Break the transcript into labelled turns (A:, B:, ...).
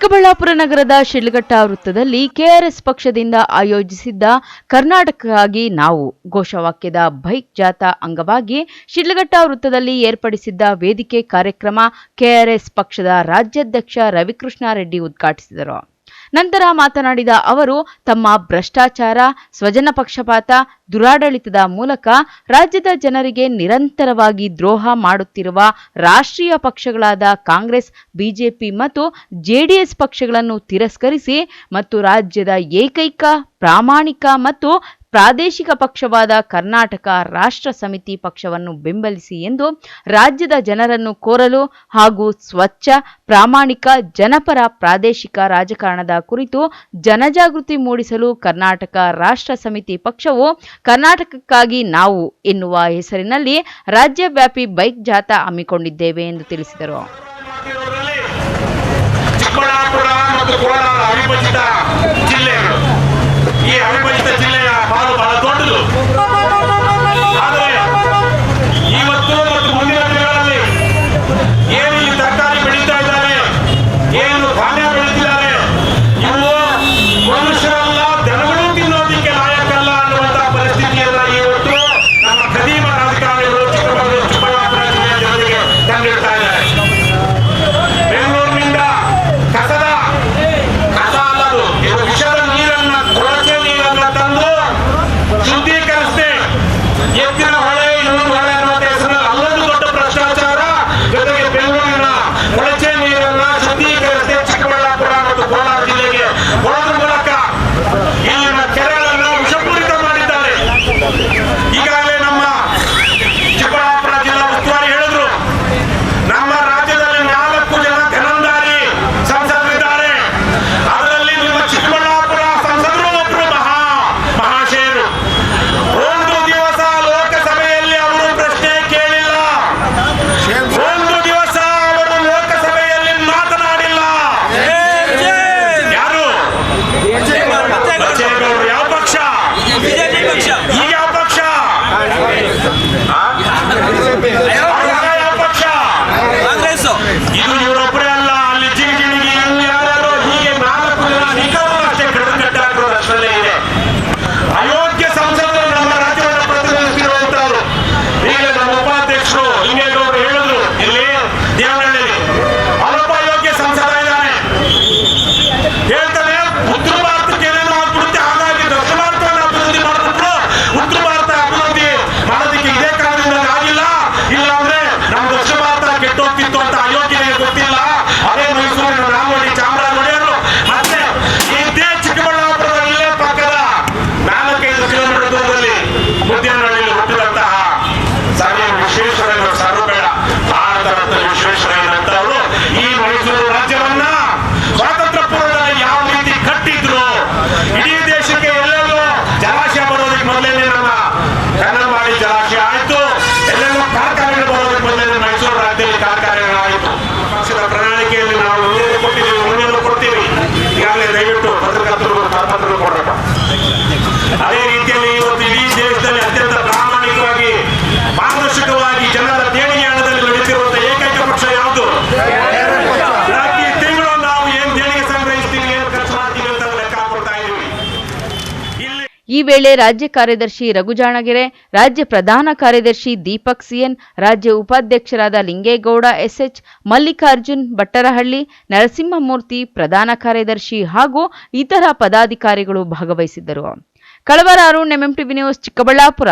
A: ಚಿಕ್ಕಬಳ್ಳಾಪುರ ನಗರದ ಶಿಡ್ಲಘಟ್ಟ ವೃತ್ತದಲ್ಲಿ ಕೆಆರ್ಎಸ್ ಪಕ್ಷದಿಂದ ಆಯೋಜಿಸಿದ್ದ ಕರ್ನಾಟಕಕ್ಕಾಗಿ ನಾವು ಘೋಷವಾಕ್ಯದ ಬೈಕ್ ಜಾಥಾ ಅಂಗವಾಗಿ ಶಿಡ್ಲಘಟ್ಟ ವೃತ್ತದಲ್ಲಿ ಏರ್ಪಡಿಸಿದ್ದ ವೇದಿಕೆ ಕಾರ್ಯಕ್ರಮ ಕೆಆರ್ಎಸ್ ಪಕ್ಷದ ರಾಜ್ಯಾಧ್ಯಕ್ಷ ರವಿಕೃಷ್ಣ ರೆಡ್ಡಿ ಉದ್ಘಾಟಿಸಿದರು. ನಂತರ ಮಾತನಾಡಿದ ಅವರು, ತಮ್ಮ ಭ್ರಷ್ಟಾಚಾರ, ಸ್ವಜನ ಪಕ್ಷಪಾತ, ದುರಾಡಳಿತದ ಮೂಲಕ ರಾಜ್ಯದ ಜನರಿಗೆ ನಿರಂತರವಾಗಿ ದ್ರೋಹ ಮಾಡುತ್ತಿರುವ ರಾಷ್ಟ್ರೀಯ ಪಕ್ಷಗಳಾದ ಕಾಂಗ್ರೆಸ್, ಬಿಜೆಪಿ ಮತ್ತು ಜೆಡಿಎಸ್ ಪಕ್ಷಗಳನ್ನು ತಿರಸ್ಕರಿಸಿ ಮತ್ತು ರಾಜ್ಯದ ಏಕೈಕ ಪ್ರಾಮಾಣಿಕ ಮತ್ತು ಪ್ರಾದೇಶಿಕ ಪಕ್ಷವಾದ ಕರ್ನಾಟಕ ರಾಷ್ಟ್ರ ಸಮಿತಿ ಪಕ್ಷವನ್ನು ಬೆಂಬಲಿಸಿ ಎಂದು ರಾಜ್ಯದ ಜನರನ್ನು ಕೋರಲು ಹಾಗೂ ಸ್ವಚ್ಛ, ಪ್ರಾಮಾಣಿಕ, ಜನಪರ ಪ್ರಾದೇಶಿಕ ರಾಜಕಾರಣದ ಕುರಿತು ಜನಜಾಗೃತಿ ಮೂಡಿಸಲು ಕರ್ನಾಟಕ ರಾಷ್ಟ್ರ ಸಮಿತಿ ಪಕ್ಷವು ಕರ್ನಾಟಕಕ್ಕಾಗಿ ನಾವು ಎನ್ನುವ ಹೆಸರಿನಲ್ಲಿ ರಾಜ್ಯವ್ಯಾಪಿ ಬೈಕ್ ಜಾಥಾ ಹಮ್ಮಿಕೊಂಡಿದ್ದೇವೆ ಎಂದು ತಿಳಿಸಿದರು.
B: ಈ ಅವಿಭಜಿತ ಜಿಲ್ಲೆಯ ಪಾಲು ಬಹಳ ದೊಡ್ಡದು. ಆದರೆ ಇವತ್ತು ಮತ್ತು ಮುಂದಿನ ದಿನಗಳಲ್ಲಿ ಏನು ಈ ತರಕಾರಿ ಬೆಳೀತಾ ಇದ್ದಾರೆ, ಏನು ಧಾನ್ಯ ಬೆಳೀತಿದ್ದಾರೆ, ಇವು ಮನುಷ್ಯರಲ್ಲ, ದನಗಳು ತಿನ್ನೋದಿಕ್ಕೆ ಲಾಯಕಲ್ಲ ಅನ್ನುವಂತಹ ಪರಿಸ್ಥಿತಿಯನ್ನ ಇವತ್ತು ನಮ್ಮ ಖದೀಮ ರಾಜಕಾರಣಿಗಳು ಚಿಕ್ಕಬಳ್ಳಾಪುರ ಜಿಲ್ಲೆಯ ಜನರಿಗೆ ತಂದಿಡ್ತಾ ಇದ್ದಾರೆ. ಬೆಂಗಳೂರಿನಿಂದ ಕಸ ಅಲ್ಲದು, ಇದು ವಿಷದ ನೀರನ್ನ ಕೊಳಚೆ ನೀರನ್ನ ತಂದು ಶುದ್ಧೀಕರಿಸಿದೆ. ಎತ್ತಿನ ಹೊಳೆ, ಇನ್ನೊಂದು ಹೊಳೆ ಅನ್ನೋ ಹೆಸರಿನಲ್ಲಿ ಅಲ್ಲೊಂದು ದೊಡ್ಡ ಭ್ರಷ್ಟಾಚಾರ, ಜೊತೆಗೆ ಬೆಂಗಳೂರಿನ ಕೊಳಚೆ ನೀರನ್ನ ಶುದ್ಧೀಕರಿಸಿದೆ ಚಿಕ್ಕಬಳ್ಳಾಪುರ ಮತ್ತು ಕೋಲಾರ ಜಿಲ್ಲೆಗೆ ಕೊಡೋದ್ರ ಮೂಲಕ ಇಲ್ಲಿನ ಕೆರೆಗಳನ್ನು ವಿಷಪೂರಿತ ಮಾಡಿದ್ದಾರೆ. ಈಗಾಗಲೇ ನಮ್ಮ ಚಿಕ್ಕಬಳ್ಳಾಪುರ ಜಿಲ್ಲಾ ಉಸ್ತುವಾರಿ ಹೇಳಿದ್ರು, ನಮ್ಮ ರಾಜ್ಯದಲ್ಲಿ 4 ಜನ ಧನಂದಾರಿ ಸಂಸದರಿದ್ದಾರೆ. ಅದರಲ್ಲಿ ನಿಮ್ಮ ಚಿಕ್ಕಬಳ್ಳಾಪುರ ಸಂಸದರು ಒಬ್ಬರು ಮಹಾಶಯರು. ಒಂದು ದಿವಸ ಲೋಕಸಭೆಯಲ್ಲಿ ಅವರು ಪ್ರಶ್ನೆ ಕೇಳಿಲ್ಲ, ಒಂದು ದಿವಸ ಅವರು ಲೋಕಸಭೆಯಲ್ಲಿ ಮಾತನಾಡಿಲ್ಲ. ಯಾರು? ಬಚ್ಚೇಗೌಡರು. ಯಾವ ಪಕ್ಷ? ಈಗ ಯಾವ ಪಕ್ಷ? ಯಾವ ಪಕ್ಷ? ಕಾಂಗ್ರೆಸ್. ಇದು ಇವರೊಬ್ಬರೇ ಅಲ್ಲ, ಅಲ್ಲಿ ಜಿಗಿಜಿಣಿಗಿ ಯಾರು ಹೀಗೆ 4 ಜನ ನಿಖರರು ಅಷ್ಟೇ ಕಟ್ಟುಕಟ್ಟಾಗಿರೋದು ಅಷ್ಟರಲ್ಲೇ ಇದೆ. ಅಯೋಗ್ಯ ಸಂಸದರು ನಮ್ಮ ರಾಜ್ಯವನ್ನು ಪ್ರತಿನಿಧಿಸಿರುವಂತವರು. ಈಗ ನಮ್ಮ ಉಪಾಧ್ಯಕ್ಷರು ಲಿಂಗೇಗೌಡರು ಹೇಳಿದ್ರು, ಇಲ್ಲಿ ದೇವನಹಳ್ಳಿಯಲ್ಲಿ ಅವರೊಬ್ಬ ಅಯೋಗ್ಯ ಸಂಸದ ಇದ್ದಾನೆ. ಹೇಳ್ತಾನೆ, ಉತ್ತರ ಭಾರತಕ್ಕೆ ಏನೇನೋ ಆಗ್ಬಿಡುತ್ತೆ, ಹಾಗಾಗಿ ದಕ್ಷಿಣ ಭಾರತವನ್ನು ಅಭಿವೃದ್ಧಿ ಮಾಡಿಬಿಟ್ರು, ಉತ್ತರ ಭಾರತ ಅಭಿವೃದ್ಧಿ ಮಾಡೋದಕ್ಕೆ ಇದೇ ಕಾರಣದಿಂದ ಆಗಿಲ್ಲ, ಇಲ್ಲ ಅಂದ್ರೆ ನಮ್ಮ ದಕ್ಷಿಣ ಭಾರತ ಕೆಟ್ಟೋಗ್ತಿತ್ತು ಅಂತ ಅಯೋಗ್ಯನಿಗೆ ಗೊತ್ತಿಲ್ಲ. ಅದೇ ಮೈಸೂರಿನ ನಾಲ್ವಡಿ ಚಾಮರಾಜ ಒಡೆಯರು ಮತ್ತೆ ಇದೇ ಚಿಕ್ಕಬಳ್ಳಾಪುರದ ಇಲ್ಲೇ ಪಕ್ಕದ 4-5 ಕಿಲೋಮೀಟರ್ ದೂರದಲ್ಲಿ ಮುದ್ದೇನಹಳ್ಳಿಯಲ್ಲಿ ಹುಟ್ಟಿದಂತಹ ಸಾರಿ ವಿಶ್ವೇಶ್ವರಯ್ಯ ಸಾರು ಬೇಡ, ಭಾರತ ವಿಶ್ವೇಶ್ವರಯ್ಯನಂತವರು ಈ ಮೈಸೂರು ರಾಜ್ಯವನ್ನ ಸ್ವಾತಂತ್ರ್ಯ ಪೂರ್ವದಲ್ಲಿ ಯಾವ ರೀತಿ ಕಟ್ಟಿದ್ರು, ಇಡೀ ದೇಶಕ್ಕೆ ಎಲ್ಲೆಲ್ಲೋ ಜಲಾಶಯ ಬರೋದಕ್ಕೆ ಮೊದಲೇನೆ ನಮ್ಮ ಕನ್ನಂಬಾಡಿ ಜಲಾಶಯ ಆಯ್ತು, ಎಲ್ಲೆಲ್ಲೋ ಕಾರ್ಖಾನೆಗಳು ಬರೋದಕ್ಕೆ ಮೊದಲೇನೆ ಮೈಸೂರು ರಾಜ್ಯದಲ್ಲಿ ಕಾರ್ಖಾನೆಗಳಾಯಿತು. ಪಕ್ಷದ ಪ್ರಣಾಳಿಕೆಯಲ್ಲಿ ನಾವು ಕೊಟ್ಟಿದ್ದೀವಿ, ಮುಂದೇನು ಕೊಡ್ತೀವಿ. ಈಗಾಗಲೇ ದಯವಿಟ್ಟು ಪತ್ರಕರ್ತರು ಕರಪತ್ರ ಕೊಡೋಣ. ಅದೇ ರೀತಿಯಲ್ಲಿ ಇವತ್ತು ಇಡೀ ದೇಶದಲ್ಲಿ ಅತ್ಯಂತ ಪ್ರಾಮಾಣಿಕವಾಗಿ, ಪಾರದರ್ಶಕವಾಗಿ ಜನರ ದೇಣಿಗೆ ಹಣದಲ್ಲಿ ನಡೀತಿರುವಂತಹ ಏಕೈಕ ಪಕ್ಷ ಯಾವುದು? ಪ್ರತಿ ತಿಂಗಳು ನಾವು ಏನ್ ದೇಣಿಗೆ ಸಂಗ್ರಹಿಸ್ತೀವಿ, ಏನು ಖರ್ಚು ಮಾಡ್ತೀವಿ ಅಂತ ಲೆಕ್ಕ ಹಾಕೊಳ್ತಾ ಇದ್ದೀವಿ.
A: ಈ ವೇಳೆ ರಾಜ್ಯ ಕಾರ್ಯದರ್ಶಿ ರಘುಜಾಣಗೆರೆ, ರಾಜ್ಯ ಪ್ರಧಾನ ಕಾರ್ಯದರ್ಶಿ ದೀಪಕ್ ಸಿಎನ್, ರಾಜ್ಯ ಉಪಾಧ್ಯಕ್ಷರಾದ ಲಿಂಗೇಗೌಡ ಎಸ್ಎಚ್, ಮಲ್ಲಿಕಾರ್ಜುನ್ ಭಟ್ಟರಹಳ್ಳಿ, ನರಸಿಂಹಮೂರ್ತಿ, ಪ್ರಧಾನ ಕಾರ್ಯದರ್ಶಿ ಹಾಗೂ ಇತರ ಪದಾಧಿಕಾರಿಗಳು ಭಾಗವಹಿಸಿದ್ದರು. ಕಳವರ ಅರುಣ್, ಎಂಎಂಟಿವಿ ನ್ಯೂಸ್, ಚಿಕ್ಕಬಳ್ಳಾಪುರ.